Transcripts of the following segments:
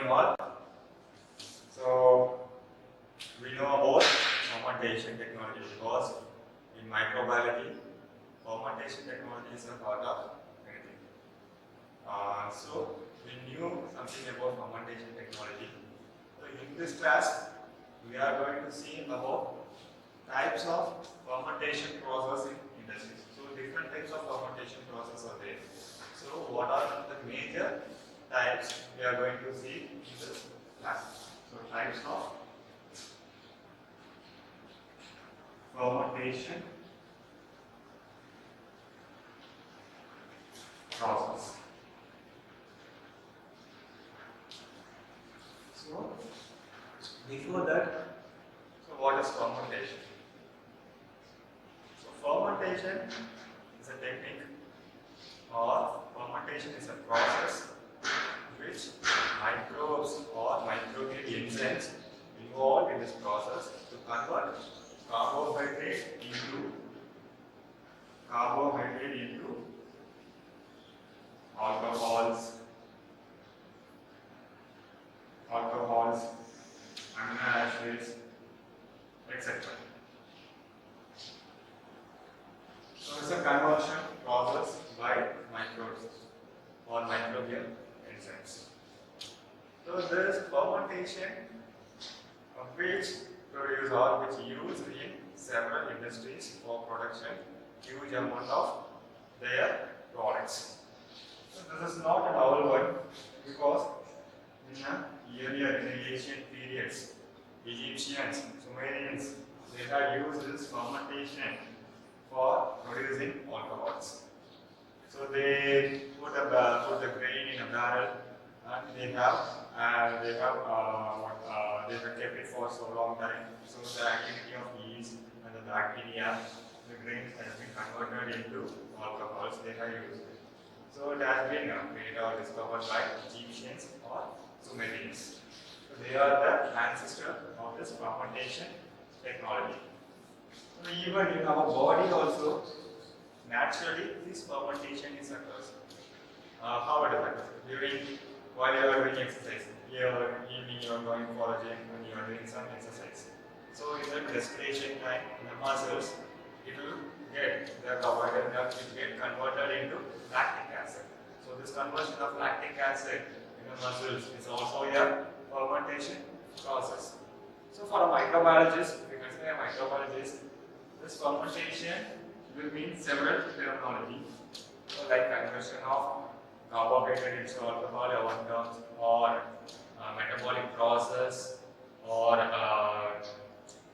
morning all. So we know about fermentation technology because in microbiology, fermentation technology is a part of anything. So we knew something about fermentation technology. So in this class, we are going to see about types of fermentation process in industry. So different types of fermentation process are there. So what are the major types we are going to see in this class? So types of fermentation process. So before that, so what is fermentation? So fermentation is a technique or fermentation is a process which microbes or microbial enzymes involved in this process to convert carbohydrate into alcohols, amino acids, etc. So it's a conversion process by microbes or microbial enzymes. So this fermentation which produce or which used in several industries for production huge amount of their products. So this is not a novel one because in the ancient periods, Egyptians, Sumerians, they had used this fermentation for producing alcohols. So they put the grain in a barrel and they have kept it for so long time. So the activity of yeast and the bacteria, the grain has been converted into alcohols. They have used it. So it has been made or discovered by Egyptians or Sumerians. So they are the ancestor of this fermentation technology. So even in our body also, naturally this fermentation is occurs. How it occurs? While you are doing exercise, evening you are going for a gym and you are doing some exercise. So in the respiration time, in the muscles, it will get the carbohydrate will get converted into lactic acid. So this conversion of lactic acid in the muscles is also a fermentation process. So for a microbiologist, if you consider a microbiologist, this fermentation will mean several terminology. So like conversion of carbohydrate into alcohol or metabolic process or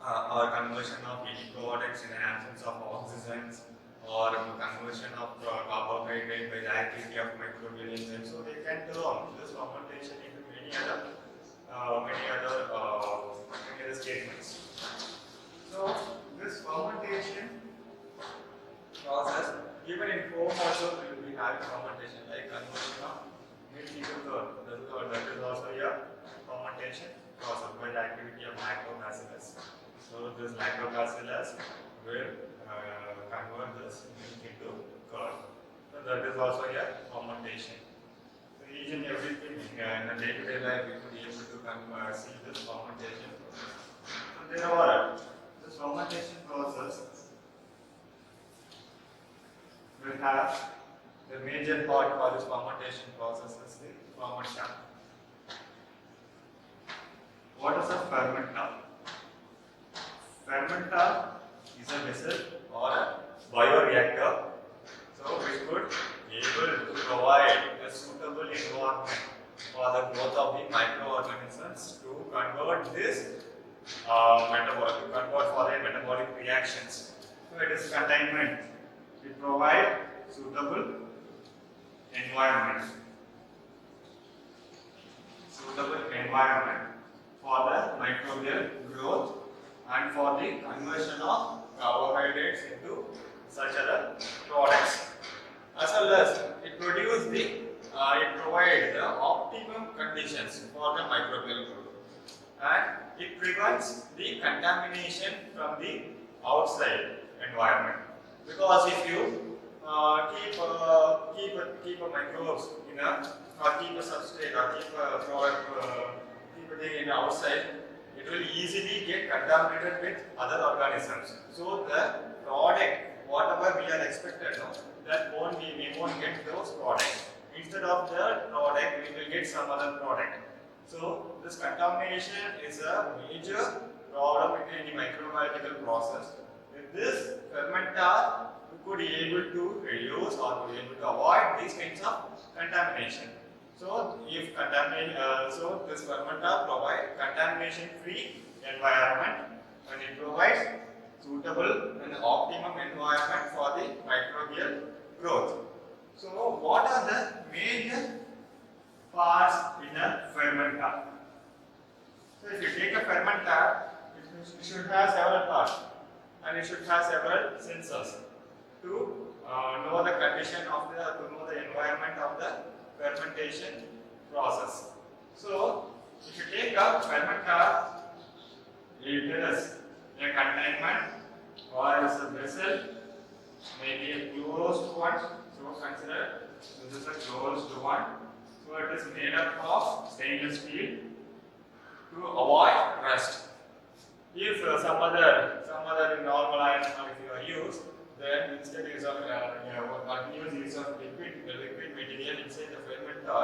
conversion of eating products in the absence of oxygens or conversion of carbohydrate by the activity of microbial enzymes. So they can turn this fermentation into many other statements. So this fermentation process, even in home also we will be having fermentation like conversion of milk into curd. That is also a fermentation process by the activity of lactobacillus. So this lactobacillus will convert this milk into curd. So that is also a fermentation. So each and everything in the day-to-day life we could be able to see this fermentation process. So there are this fermentation process will have the major part for this fermentation process is the fermenter. What is a fermenter? Fermenter is a vessel or a bioreactor, so which could be able to provide a suitable environment for the growth of the microorganisms to convert this for their metabolic reactions. So it is containment. We provide suitable environment for the microbial growth and for the conversion of carbohydrates into such other products. As well as it provides the optimum conditions for the microbial growth, and it prevents the contamination from the outside environment. Because if you keep a microbes in a or keep a substrate or keep a product outside, it will easily get contaminated with other organisms. So the product, whatever we are expected, no, that we won't get those products. Instead of the product, we will get some other product. So this contamination is a major problem in any microbiological process. With this fermenter, we could be able to reduce or be able to avoid these kinds of contamination. So if so this fermenter provides contamination-free environment and it provides suitable and optimum environment for the microbial growth. So what are the major parts in a fermenter? So if you take a fermenter, it should have several parts and it should have several sensors to know the condition of to know the environment of the fermentation process. So if you take a fermenter, it is a containment or is a vessel, maybe a closed one. So consider this is a closed one. So it is made up of stainless steel to avoid rust. If some other normal iron if you use, then instead use of continuous use of liquid material inside the fermenter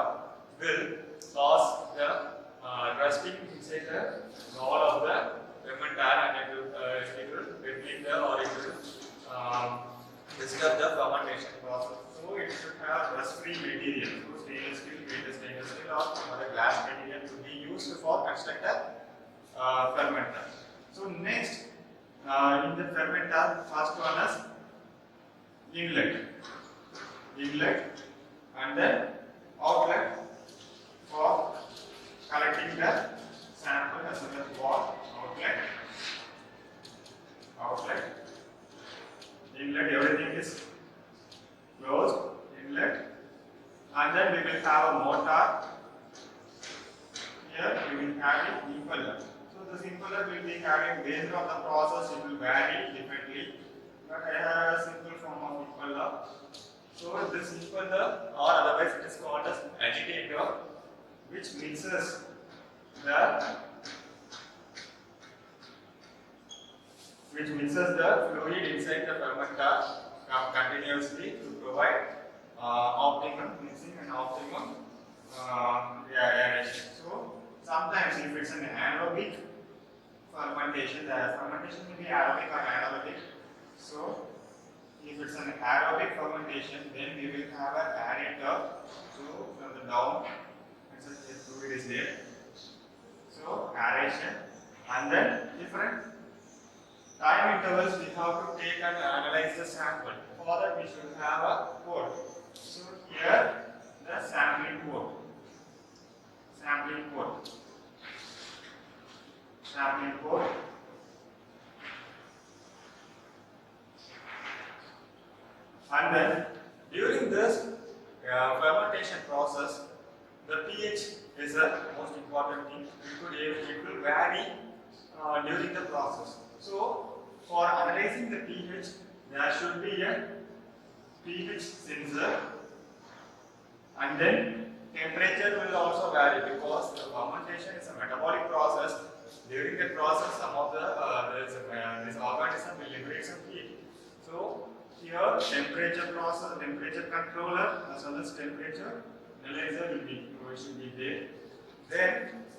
will cause the rusting inside the wall of the fermenter and it will repeat or it will disturb the fermentation process. So it should have rust-free material. So stainless steel or some other glass material to be used for construct a fermenter. So next in the fermenter, first one is inlet and then outlet for collecting the sample as well as wall, outlet, inlet, everything is closed, inlet, and then we will have a motor. Here we will have an impeller. So this impeller will be having, based on the process, it will vary differently. But I have a simple form of impeller. So this impeller, or otherwise it is called as agitator, which mixes the fluid inside the fermenter continuously to provide optimum mixing and optimum aeration. So sometimes if it's an aerobic fermentation, the fermentation will be aerobic or anaerobic. So if it's an aerobic fermentation, then we will have an aerator. So from the down, the fluid is there. So aeration, and then different time intervals we have to take and analyze the sample. For that we should have a port. So here the sampling port. And then during this fermentation process, the pH is the most important thing. It will vary during the process. So for analyzing the pH, there should be a pH sensor, and then temperature will also vary because the fermentation is a metabolic process. During the process, some of this organism will liberate some heat. So here, temperature controller as well as temperature analyzer should be there. Then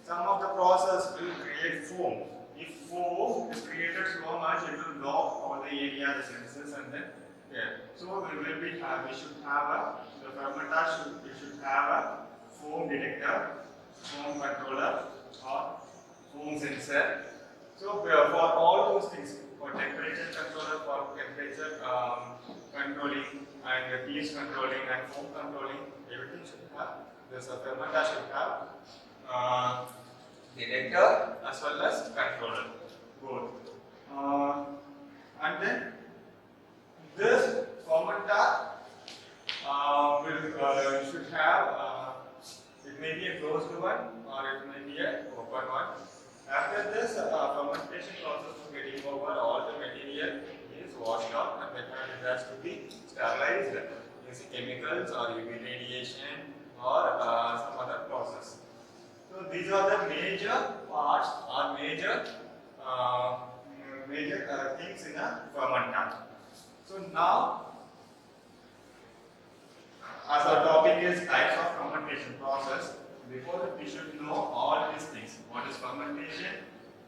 some of the process will create foam. If foam is created so much, it will block all the area, the senses, and then so we should have the fermenter should have a foam detector, foam controller, or foam sensor. So for all those things, for temperature controller, for temperature controlling, and pH controlling, and foam controlling, everything should have. This fermenter should have detector as well as controller, both. And then this fermenter should have, it may be a closed one or it may be a open one. After this fermentation process to getting over, all the material is washed out and then it has to be sterilized using chemicals or UV radiation or some other process. So these are the major parts or major things in a fermenter. So now, as our topic is types of fermentation process, before that we should know all these things. What is fermentation?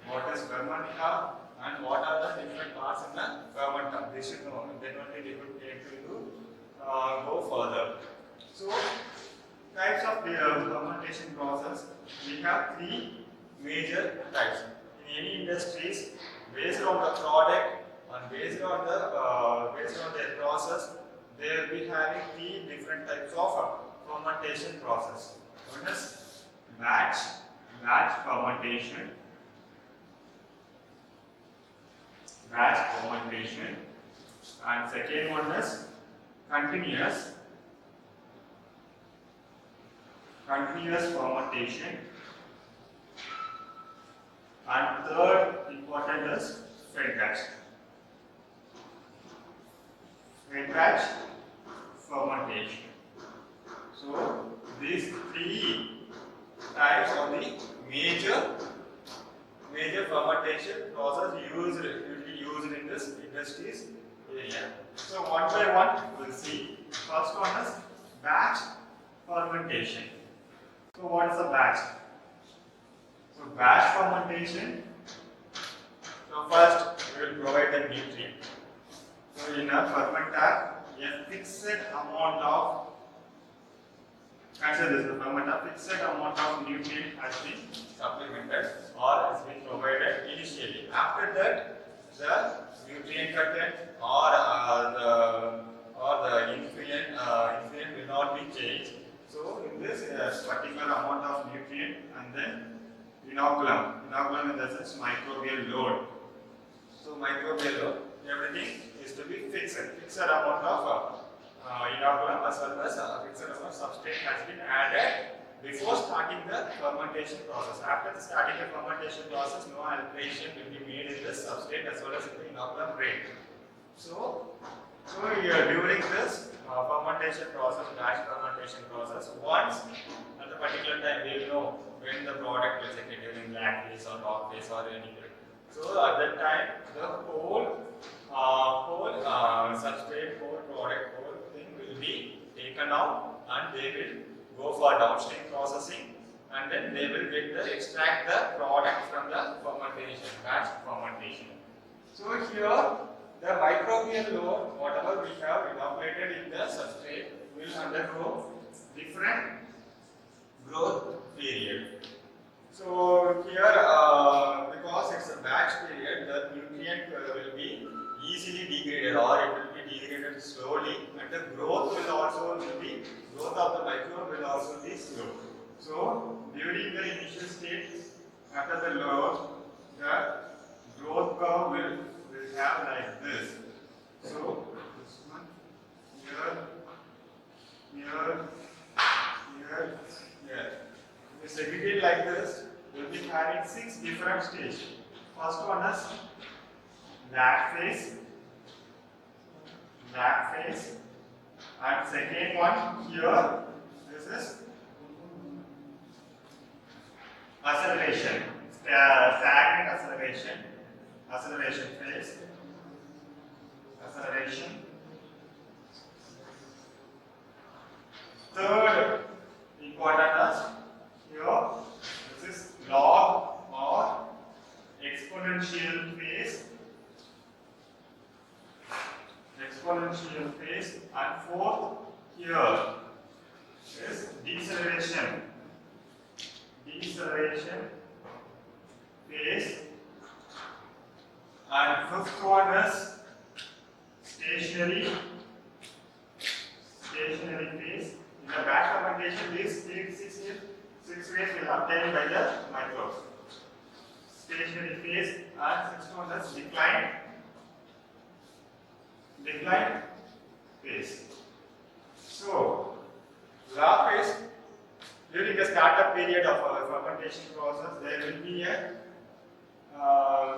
What is fermenter? And what are the different parts in the fermenter? They should know. Then only they could take to go further. So, types of the fermentation process, we have three major types. In any industries, based on the product and based on their process, they will be having three different types of fermentation process. One is batch fermentation, and second one is continuous fermentation, and third important is fed batch fermentation. So these three types are the major fermentation process usually used in this industries area. So one by one we'll see. First one is batch fermentation. So what is a batch? So batch fermentation. So first we will provide the nutrient. So in a fermenter, a fixed amount of, consider this, the fermenter, fixed amount of nutrient has been supplemented or has been provided initially. After that, the nutrient content or the influent will not be changed. So in this particular amount of nutrient and then inoculum in the sense microbial load. So microbial load, everything is to be fixed amount of inoculum as well as fixed amount of substrate has been added before starting the fermentation process. After starting the fermentation process, no alteration will be made in the substrate as well as in the inoculum rate. So during this fermentation process, batch fermentation process, once at a particular time we will know when the product will be during black phase or rock phase or anything. So at that time, the whole substrate, whole product, whole thing will be taken out and they will go for downstream processing, and then they will extract the product from the fermentation, batch fermentation. So here the microbial load, whatever we have inoculated in the substrate, will undergo different growth period. So here, because it's a batch period, the nutrient will be easily degraded or it will be degraded slowly, and the growth of the microbe will also be slow. So during the initial stage, after the load, the growth curve will have like this. So this one here. We segregate like this. We'll be having 6 different stages. First one is black phase, and second one here, this is acceleration, stagnant acceleration phase, Third important is here, this is log or exponential phase, and fourth here is deceleration phase, and fifth one is stationary phase. In the batch fermentation, these six ways will obtained by the microbes. Stationary phase, and sixth one is decline phase. So, log phase, during the startup period of a fermentation process, there will be a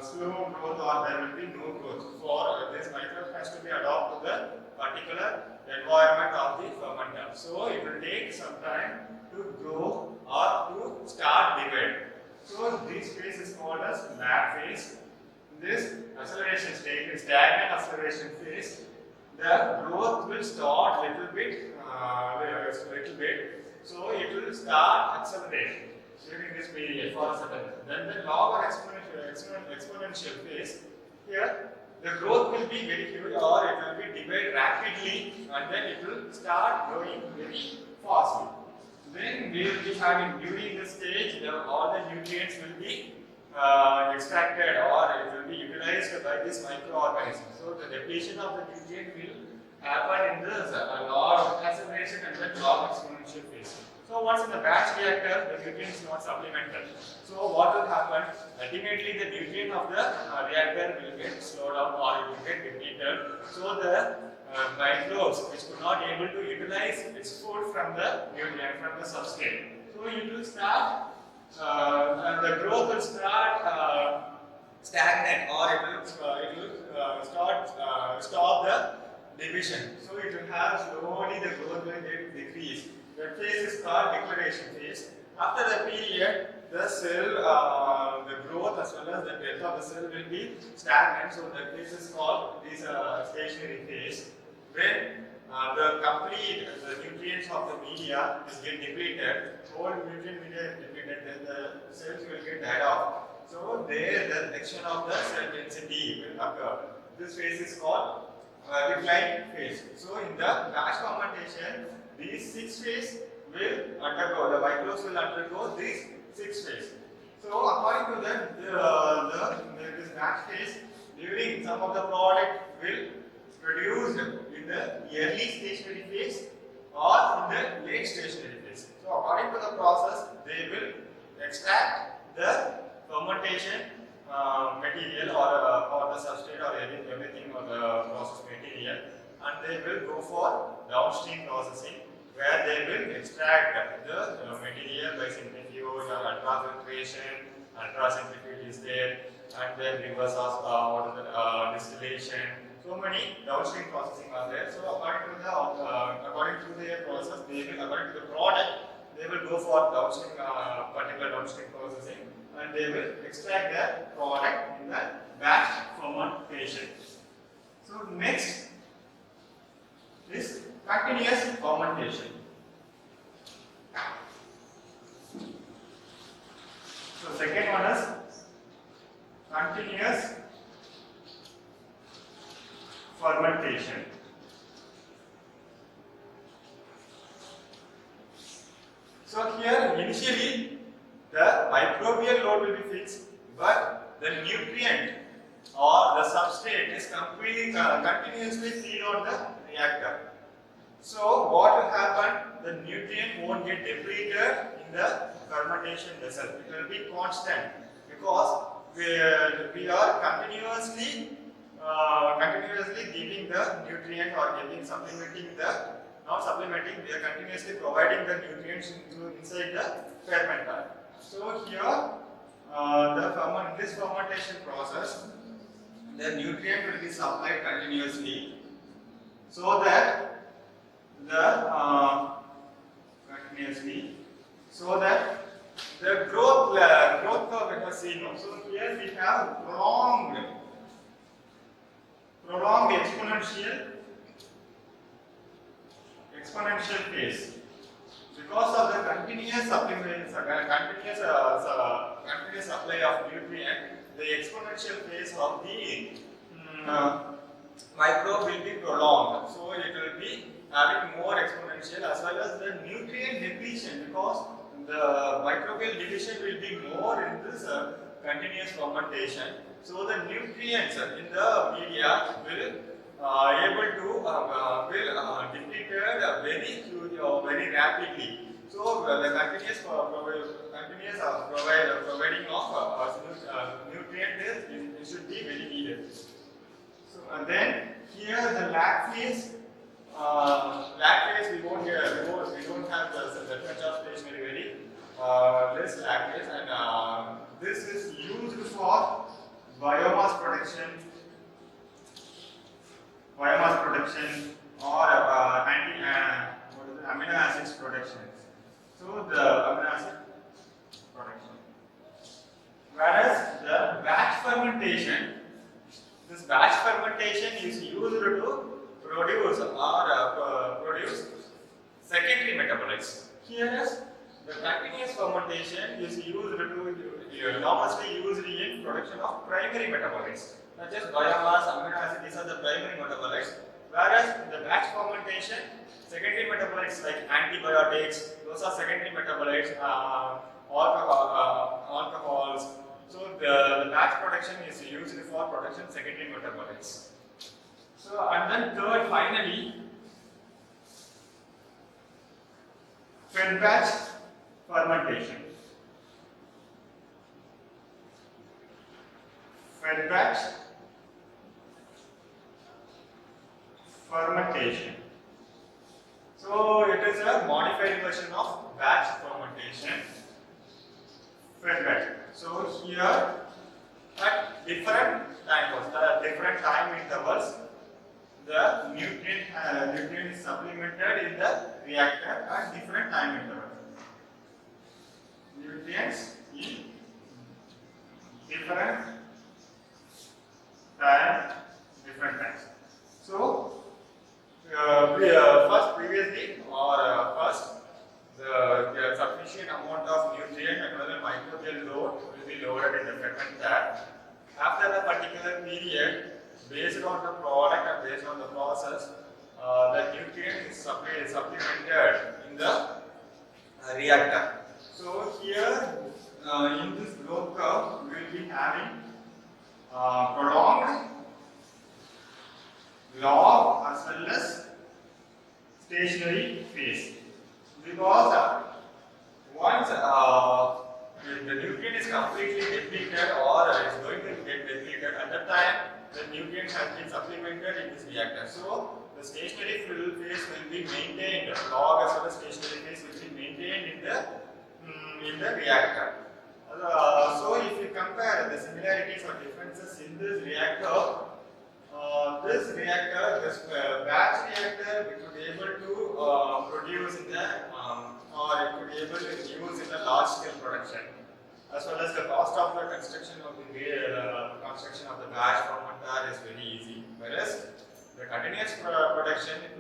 slow growth or there will be no growth. For this microbe has to be adapted to the particular environment of the fermenter. So, it will take some time to grow or to start dividing. acceleration phase, the growth will start little bit, so it will start accelerating during this period for a certain. Then the log or exponential phase, here the growth will be very huge or it will be divide rapidly and then it will start growing very fast. Then we will be having during the stage all the nutrients will be extracted or it will be utilized by this microorganism. So the depletion of the nutrient will happen in this log acceleration and then log exponential phase. So once in the batch reactor, the nutrient is not supplemented. So what will happen? Ultimately, the nutrient of the reactor will get slowed down or it will get depleted. So the microbes which could not able to utilize its food from the nutrient from the substrate. So it will start, and the growth will start stagnant or it will stop the division. So it will have slowly the growth will get decrease. That phase is called declaration phase. After the period, the cell, the growth as well as the death of the cell will be stagnant. So that phase is called this stationary phase. When the nutrients of the media is get depleted, whole nutrient media is depleted, then the cells will get died off. So there the action of the cell density will occur. This phase is called decline phase. So in the batch fermentation, these 6 phases will undergo, the microbes will undergo these 6 phases. So according to this batch phase, during some of the product will produced in the early stationary phase or in the late stationary phase. So according to the process, they will extract the fermentation material or the substrate or everything or the process material, and they will go for downstream processing where they will extract the material by centrifuge or ultrafiltration, ultracentrifuge is there, and then reverse distillation. So many downstream processing are there. So according to their process, according to the product, they will go for downstream particular downstream processing, and they will extract the product in the batch fermentation. So next is continuous fermentation. So second one is continuous fermentation. So here initially the microbial load will be fixed, but the nutrient or the substrate is completely continuously feed on the reactor. So what will happen? The nutrient won't get depleted in the fermentation vessel. It will be constant because we are continuously giving the nutrient or we are continuously providing the nutrients inside the fermenter. So here in this fermentation process, the nutrient will be supplied continuously so that the growth curve we have seen. So here we have prolonged exponential phase because of the continuous supply of nutrient. The exponential phase of the microbe will be prolonged, so it will be having more exponential as well as the nutrient depletion because the microbial division will be more in this continuous fermentation. So the nutrients in the media will depleted very huge or very rapidly. So the continuous providing of nutrient is should be very needed. So and then here the lag phase. We don't have that much of stationary very less lag phase, and this is used for biomass production or amino acids production. So the amino acid production. Whereas the batch fermentation, this batch fermentation is used to produce secondary metabolites. Here, the continuous fermentation is enormously used in production of primary metabolites, such as biomass, amino acid. These are the primary metabolites. Whereas in the batch fermentation, secondary metabolites like antibiotics, those are secondary metabolites, alcohols. So the batch production is used for production secondary metabolites. So and then third, finally, fed batch fermentation. Fed batch fermentation. So it is a modified version of batch fermentation. Fed batch. So here at different time intervals, the nutrient is supplemented in the reactor at different time intervals. Nutrients in different times. So first the sufficient amount of nutrient and other microbial load will be loaded in the fermenter. After a particular period, based on the product and based on the process, the nutrient is supplemented in the reactor. So here in this growth curve, we will be having prolonged log as well as stationary phase, because once the nutrient is completely depleted or is going to get depleted, at that time the nutrient has been supplemented in this reactor. So the stationary phase will be maintained, log as well as stationary phase will be maintained in the reactor. So if you compare the similarities or differences in this reactor, this batch reactor, we could be able to produce in the or it could be able to use in the large scale production, as well as the cost of the construction of the batch fermenter is very easy. Whereas the continuous production, it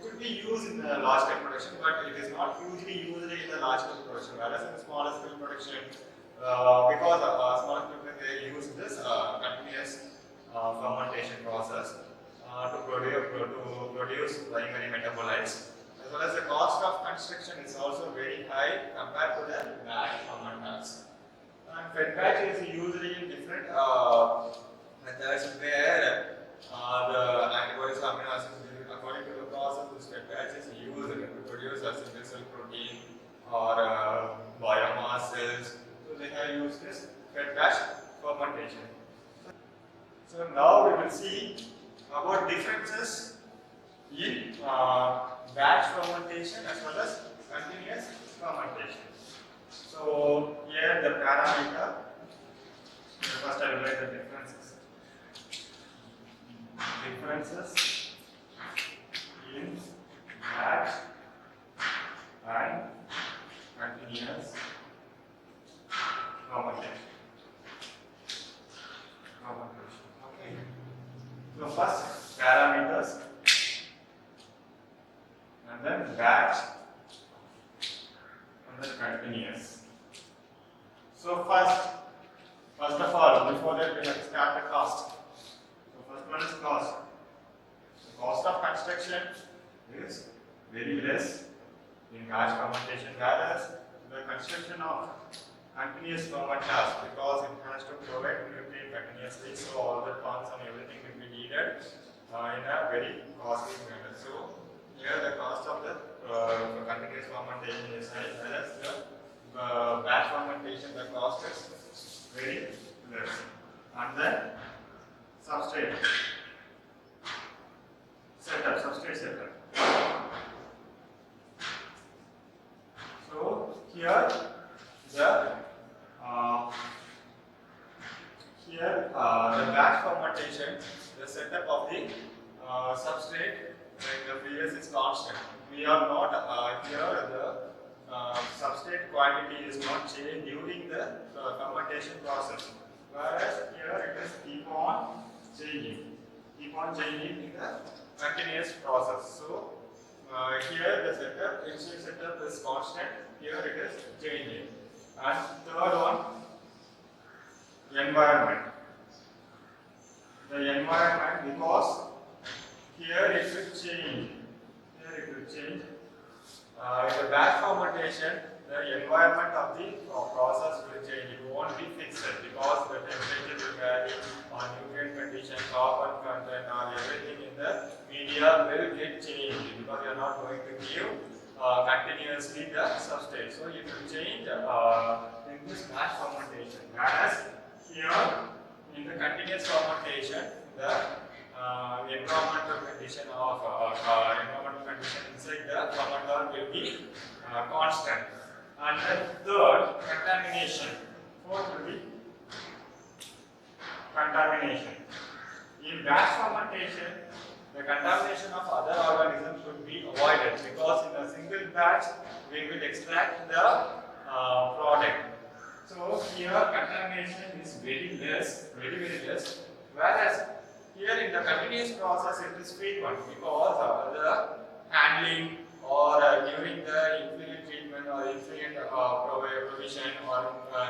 could be used in the large scale production, but it is not hugely used in the large scale production. Whereas in the smaller scale production, because smaller scale they use this continuous fermentation process to produce primary metabolites, as well as the cost of construction is also very high compared to the batch fermenters. And fed batch is usually in different methods where the antibodies or amino acids, according to the process, this fed batch is used to produce a single cell protein or biomass cells. So they have used this fed batch fermentation. So now we will see about differences in batch fermentation as well as continuous fermentation. So here the parameter, first I will write the differences. Differences in batch and continuous fermentation. Okay. So first parameters, and then batch, and then continuous. So first of all, before that we have to start the cost. So first one is cost. The cost of construction is very less in batch fermentation, whereas the construction of continuous fermenters, because it has to provide nutrient continuously, so all the ponds and everything will be needed in a very costly manner. So here the cost of the continuous fermentation is high, whereas the batch fermentation, the cost is very less. And then substrate setup. So here the batch fermentation, the setup of the substrate, like the previous is constant. We are not here the substrate quantity is not changed during the fermentation process, whereas here it is keep on changing. keep on changing in the continuous process. So here the setup, initial setup is constant, here it is changing. And third one, environment. The environment, because here it will change. Here it will change. In the batch fermentation, the environment of the process will change. It won't be fixed because the temperature will vary, or nutrient condition, carbon content, or everything in the media will get changed because you are not going to give continuously the substrate. So it will change in this batch fermentation. Whereas here in the continuous fermentation, the environmental condition of environmental condition inside the fermenter will be constant. And the third, contamination. Fourth will be contamination. In batch fermentation, the contamination of other organisms should be avoided because in a single batch we will extract the product. So here contamination is very less, very less. Whereas here in the continuous process it is frequent because the handling or during the influent treatment or influent provision or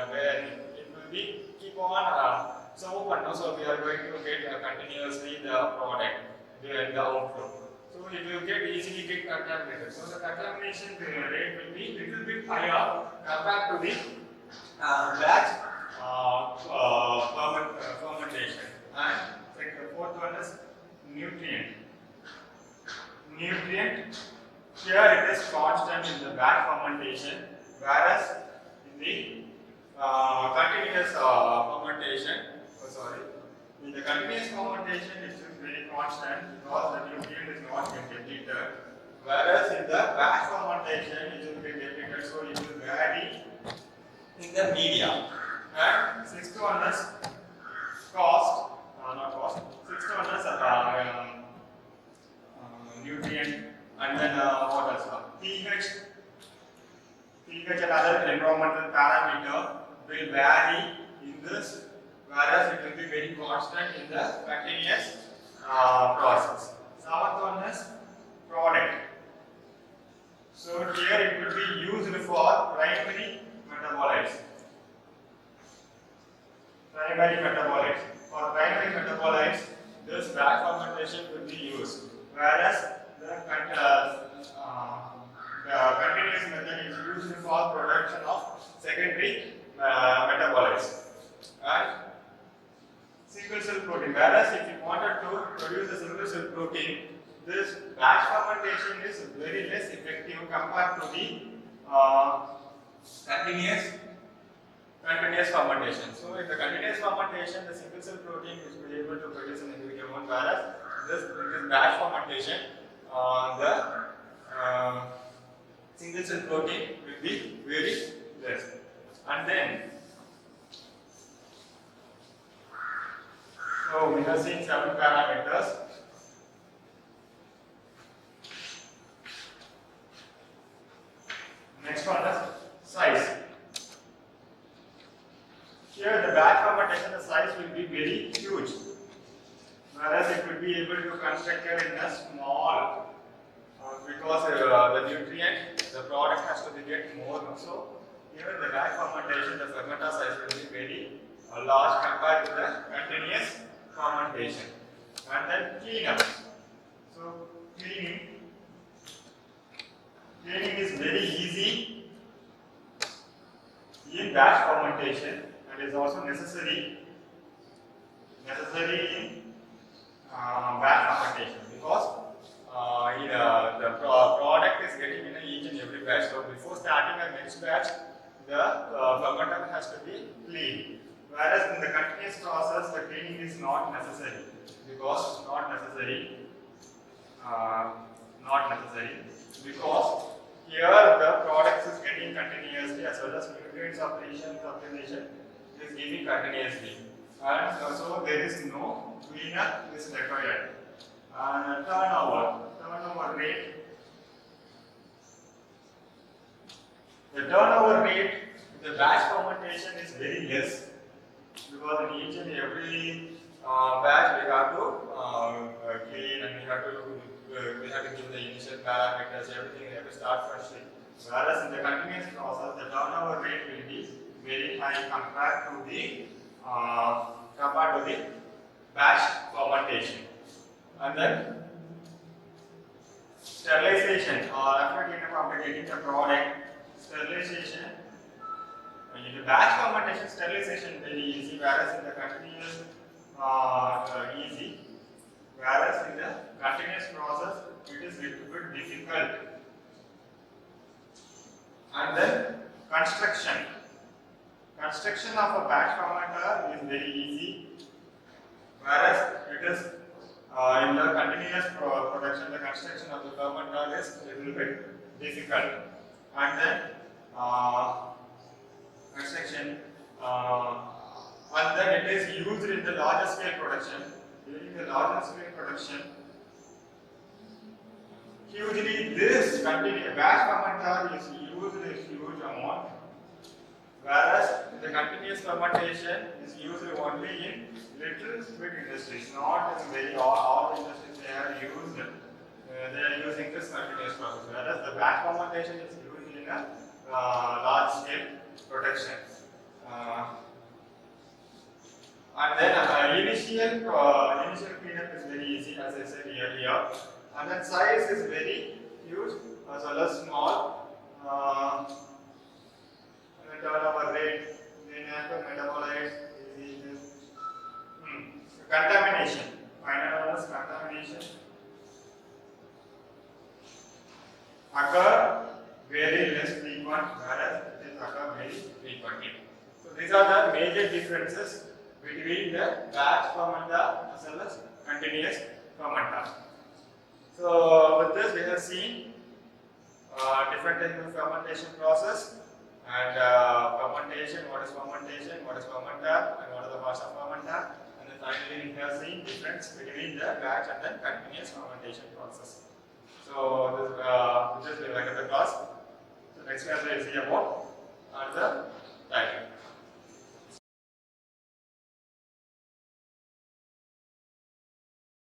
where it will be keep on so open. So we are going to get continuously the product during the outflow. So it will easily get contaminated. So the contamination rate will be little bit higher compared to the batch fermentation. And the fourth one is nutrient. Nutrient, here it is constant in the batch fermentation, whereas in the continuous fermentation, in the continuous fermentation it is very constant because the nutrient is not get depleted, whereas in the batch fermentation it will get depleted, so it will vary in the media. And sixth one is cost, not cost. Sixth one is nutrient, and then what else? pH and other environmental parameter will vary in this, whereas it will be very constant in the continuous process. Seventh one is product. So here it will be used for primary metabolites. For primary metabolites, this batch fermentation will be used, whereas the continuous method is used for production of secondary metabolites. And single cell protein, whereas if you wanted to produce a single cell protein, this batch fermentation is very less effective compared to the continuous fermentation. So in the continuous fermentation, the single cell protein will be able to produce an individual one, whereas this batch fermentation, the single cell protein will be very less. And then, so we have seen 7 parameters. Next one is size. Here the batch fermentation, the size will be very huge, whereas it will be able to construct it in a small, because the nutrient, the product has to be get more. So here in the batch fermentation, the fermenter size will be very large compared to the continuous fermentation. And then cleanup. So cleaning is very easy in batch fermentation and is also necessary in batch fermentation because the product is getting in each and every batch. So before starting a next batch, the fermenter has to be cleaned. Whereas in the continuous process, the cleaning is not necessary because because here the product is getting continuously as well as nutrient supplementation is giving continuously, and so there is no cleanup is required. And turnover rate. The turnover rate in the batch fermentation is very less because in each and every batch we have to clean, and we have to give the initial parameters, everything we have to start freshly. Whereas in the continuous process, the turnover rate will be very high compared to the batch fermentation. And then sterilization, or after getting the product, sterilization. In the batch fermentation, sterilization very easy, whereas in the continuous easy. Whereas in the continuous process, it is a little bit difficult. And then construction. Construction of a batch fermenter is very easy, whereas it is in the continuous production, the construction of the fermenter is a little bit difficult. And then construction, and then it is used in the larger scale production. During the larger scale production, usually this continuous batch fermenter is used in a huge amount, whereas the continuous fermentation is used only in little bit industries, not in very all industries they are used. They are using this continuous process, whereas the batch fermentation is used in a large scale production. And then initial cleanup is very easy, as I said earlier. And then size is very huge as well as small. And then turnover rate, linear metabolites, contamination. Final one is contamination. Occur very less frequent, whereas it is occur very frequently. So these are the major differences between the batch fermenter as well as continuous fermenter. So with this we have seen different types of fermentation process, and fermentation, what is fermentation, what is fermenter, and what are the parts of fermenter, and then finally we have seen difference between the batch and the continuous fermentation process. So this we will end the class. So next class we will see about another type.